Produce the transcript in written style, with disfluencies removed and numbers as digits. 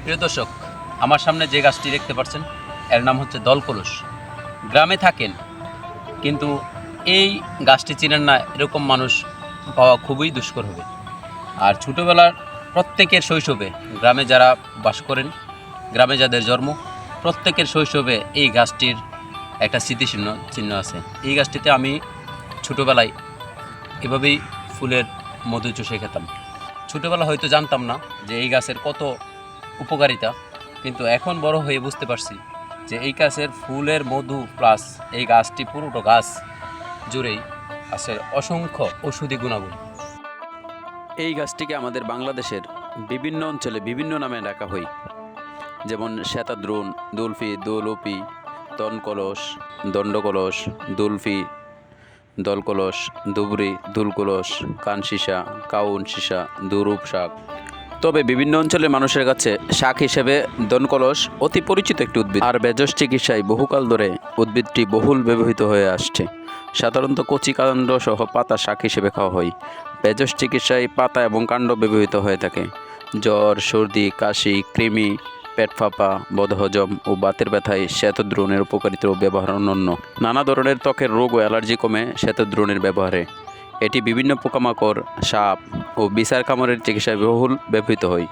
প্রিয় দর্শক, আমার সামনে যে গাছটি দেখতে পাচ্ছেন এর নাম হচ্ছে দলকলস। গ্রামে থাকেন কিন্তু এই গাছটি চিনেন না এরকম মানুষ পাওয়া খুবই দুষ্কর হবে। আর ছোটোবেলার প্রত্যেকের শৈশবে গ্রামে যারা বাস করেন, গ্রামে যাদের জন্ম, প্রত্যেকের শৈশবে এই গাছটির একটা চিহ্ন আছে। এই গাছটিতে আমি ছোটোবেলায় এভাবেই ফুলের মধু চষে খেতাম। ছোটোবেলা হয়তো জানতাম না যে এই গাছের কত উপকারিতা, কিন্তু এখন বড় হয়ে বুঝতে পারছি যে এই গাছের ফুলের মধু প্লাস এই গাছটি পুরোটা গাছ জুড়েই আছে অসংখ্য ঔষধি গুণাগুণ। এই গাছটিকে আমাদের বাংলাদেশের বিভিন্ন অঞ্চলে বিভিন্ন নামে ডাকা হয়, যেমন শ্বেতাদ্রুন, দুলফি, দোলপি, তনকলস, দণ্ডকলস, দুলফি, দলকলস, ধুবড়ি, দুলকলস, কানশিসা, কাউন সীসা, দুরূপ শাক। তবে বিভিন্ন অঞ্চলের মানুষের কাছে শাক হিসেবে দনকলস অতি পরিচিত একটি উদ্ভিদ। আর ভেষজ চিকিৎসায় বহুকাল ধরে উদ্ভিদটি বহুল ব্যবহৃত হয়ে আসছে। সাধারণত কচি কাণ্ড সহ পাতা শাক হিসেবে খাওয়া হয়। ভেষজ চিকিৎসায় পাতা এবং কাণ্ড ব্যবহৃত হয়ে থাকে। জ্বর, সর্দি, কাশি, কৃমি, পেট ফাঁপা, বদহজম ও বাতের ব্যথায় শ্বেতদ্রোণের উপকারিতা ও ব্যবহার অনন্য। নানা ধরনের ত্বকের রোগ ও অ্যালার্জি কমে শ্বেতদ্রোণের ব্যবহারে। এটি বিভিন্ন পোকামাকড়, সাপ ও বিছার কামড়ের চিকিৎসায় বহুল ব্যবহৃত হয়।